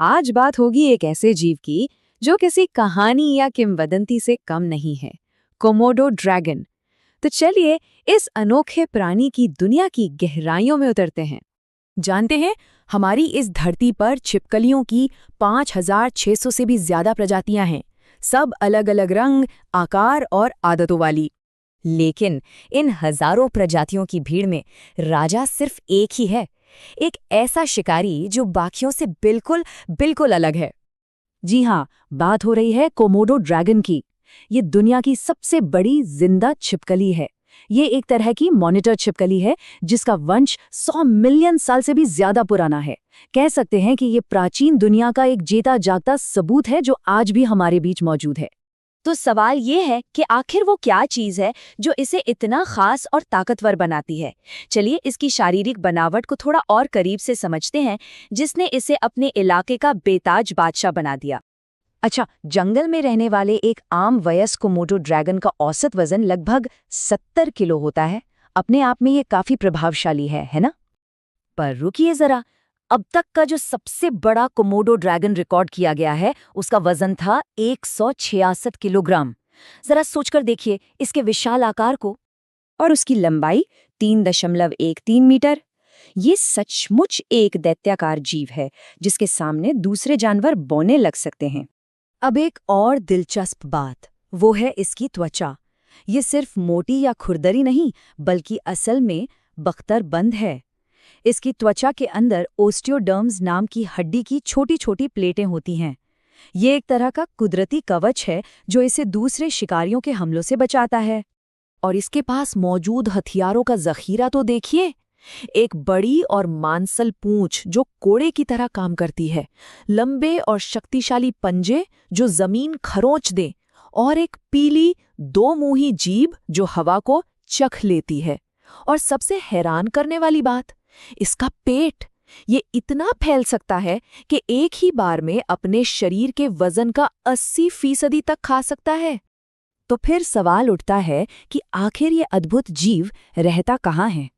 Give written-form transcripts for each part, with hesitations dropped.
आज बात होगी एक ऐसे जीव की जो किसी कहानी या किंवदंती से कम नहीं है, कोमोडो ड्रैगन। तो चलिए इस अनोखे प्राणी की दुनिया की गहराइयों में उतरते हैं। जानते हैं, हमारी इस धरती पर छिपकलियों की 5,600 से भी ज्यादा प्रजातियां हैं, सब अलग अलग रंग, आकार और आदतों वाली। लेकिन इन हजारों प्रजातियों की भीड़ में राजा सिर्फ एक ही है, एक ऐसा शिकारी जो बाकियों से बिल्कुल बिल्कुल अलग है। जी हाँ, बात हो रही है कोमोडो ड्रैगन की। ये दुनिया की सबसे बड़ी जिंदा छिपकली है। ये एक तरह की मॉनिटर छिपकली है जिसका वंश 100 मिलियन साल से भी ज्यादा पुराना है। कह सकते हैं कि ये प्राचीन दुनिया का एक जीता जागता सबूत है जो आज भी हमारे बीच मौजूद है। तो सवाल ये है कि आखिर वो क्या चीज़ है जो इसे इतना खास और ताकतवर बनाती है। चलिए इसकी शारीरिक बनावट को थोड़ा और करीब से समझते हैं, जिसने इसे अपने इलाके का बेताज बादशाह बना दिया। अच्छा, जंगल में रहने वाले एक आम वयस्क कोमोडो ड्रैगन का औसत वजन लगभग 70 किलो होता है। अपने आप में ये काफी प्रभावशाली है ना? पर रुकिए जरा, अब तक का जो सबसे बड़ा कोमोडो ड्रैगन रिकॉर्ड किया गया है उसका वजन था 166 किलोग्राम। जरा सोचकर देखिए इसके विशाल आकार को। और उसकी लंबाई 3.13 मीटर। ये सचमुच एक दैत्याकार जीव है जिसके सामने दूसरे जानवर बौने लग सकते हैं। अब एक और दिलचस्प बात, वो है इसकी त्वचा। ये सिर्फ मोटी या खुरदरी नहीं, बल्कि असल में बख्तरबंद है। इसकी त्वचा के अंदर ओस्टियोडर्म्स नाम की हड्डी की छोटी छोटी प्लेटें होती हैं। ये एक तरह का कुदरती कवच है जो इसे दूसरे शिकारियों के हमलों से बचाता है। और इसके पास मौजूद हथियारों का जखीरा तो देखिए। एक बड़ी और मांसल पूंछ जो कोड़े की तरह काम करती है, लंबे और शक्तिशाली पंजे जो जमीन खरोंच दें, और एक पीली दो मुंही जीभ जो हवा को चख लेती है। और सबसे हैरान करने वाली बात, इसका पेट। ये इतना फैल सकता है कि एक ही बार में अपने शरीर के वजन का 80% तक खा सकता है। तो फिर सवाल उठता है कि आखिर ये अद्भुत जीव रहता कहाँ है?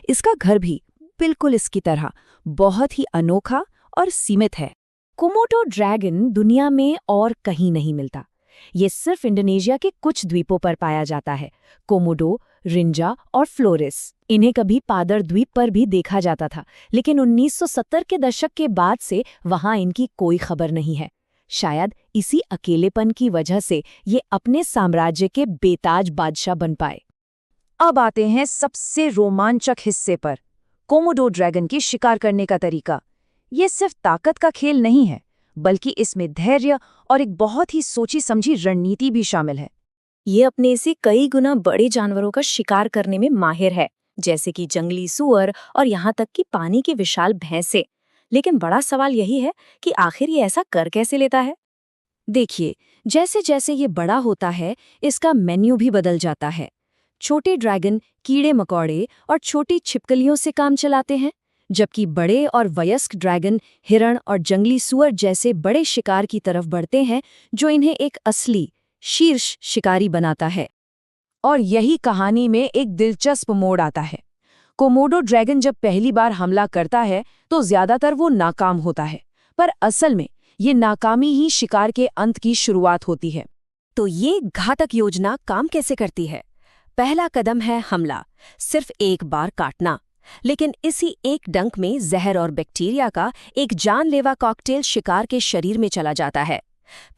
इसका घर भी बिल्कुल इसकी तरह बहुत ही अनोखा और सीमित है। कोमोडो ड्रैगन दुनिया में और कहीं नहीं मिलता। ये सिर्फ इंडोनेशिया के कुछ द्वीपों पर पाया जाता है, कोमोडो, रिंजा और फ्लोरेस। इन्हें कभी पादर द्वीप पर भी देखा जाता था, लेकिन 1970 के दशक के बाद से वहां इनकी कोई खबर नहीं है। शायद इसी अकेलेपन की वजह से ये अपने साम्राज्य के बेताज बादशाह बन पाए। अब आते हैं सबसे रोमांचक हिस्से पर, कोमोडो ड्रैगन की शिकार करने का तरीका। ये सिर्फ ताकत का खेल नहीं है, बल्कि इसमें धैर्य और एक बहुत ही सोची समझी रणनीति भी शामिल है। ये अपने से कई गुना बड़े जानवरों का शिकार करने में माहिर है, जैसे कि जंगली सूअर और यहाँ तक कि पानी की विशाल भैंसे। लेकिन बड़ा सवाल यही है कि आखिर ये ऐसा कर कैसे लेता है। देखिए, जैसे जैसे ये बड़ा होता है, इसका मेन्यू भी बदल जाता है। छोटे ड्रैगन कीड़े मकोड़े और छोटी छिपकलियों से काम चलाते हैं, जबकि बड़े और वयस्क ड्रैगन हिरण और जंगली सूअर जैसे बड़े शिकार की तरफ बढ़ते हैं, जो इन्हें एक असली शीर्ष शिकारी बनाता है। और यही कहानी में एक दिलचस्प मोड़ आता है। कोमोडो ड्रैगन जब पहली बार हमला करता है तो ज्यादातर वो नाकाम होता है, पर असल में ये नाकामी ही शिकार के अंत की शुरुआत होती है। तो ये घातक योजना काम कैसे करती है? पहला कदम है हमला, सिर्फ एक बार काटना। लेकिन इसी एक डंक में जहर और बैक्टीरिया का एक जानलेवा कॉकटेल शिकार के शरीर में चला जाता है।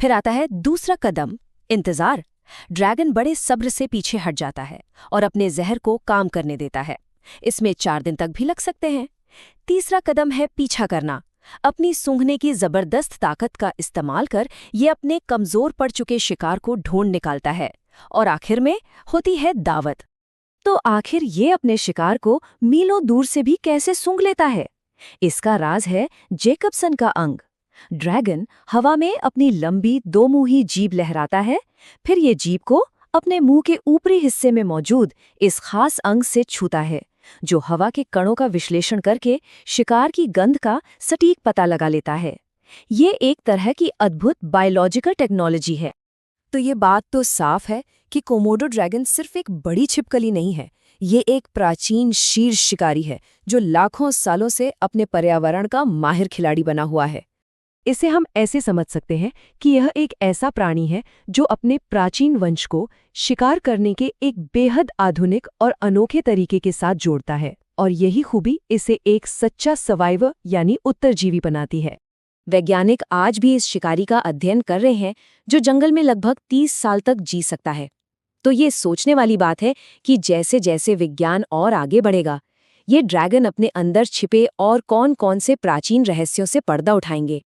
फिर आता है दूसरा कदम, इंतजार। ड्रैगन बड़े सब्र से पीछे हट जाता है और अपने जहर को काम करने देता है। इसमें 4 दिन तक भी लग सकते हैं। तीसरा कदम है पीछा करना। अपनी सूंघने की जबरदस्त ताकत का इस्तेमाल कर ये अपने कमजोर पड़ चुके शिकार को ढूंढ निकालता है। और आखिर में होती है दावत। तो आखिर ये अपने शिकार को मीलों दूर से भी कैसे सूंघ लेता है? इसका राज है जेकबसन का अंग। ड्रैगन हवा में अपनी लंबी दो मुंही जीभ लहराता है, फिर ये जीभ को अपने मुंह के ऊपरी हिस्से में मौजूद इस खास अंग से छूता है, जो हवा के कणों का विश्लेषण करके शिकार की गंध का सटीक पता लगा लेता है। ये एक तरह की अद्भुत बायोलॉजिकल टेक्नोलॉजी है। तो ये बात तो साफ है कि कोमोडो ड्रैगन सिर्फ एक बड़ी छिपकली नहीं है, ये एक प्राचीन शीर्ष शिकारी है जो लाखों सालों से अपने पर्यावरण का माहिर खिलाड़ी बना हुआ है। इसे हम ऐसे समझ सकते हैं कि यह एक ऐसा प्राणी है जो अपने प्राचीन वंश को शिकार करने के एक बेहद आधुनिक और अनोखे तरीके के साथ जोड़ता है, और यही खूबी इसे एक सच्चा सर्वाइवर यानी उत्तरजीवी बनाती है। वैज्ञानिक आज भी इस शिकारी का अध्ययन कर रहे हैं जो जंगल में लगभग 30 साल तक जी सकता है। तो ये सोचने वाली बात है कि जैसे जैसे विज्ञान और आगे बढ़ेगा, ये ड्रैगन अपने अंदर छिपे और कौन-कौन से प्राचीन रहस्यों से पर्दा उठाएंगे।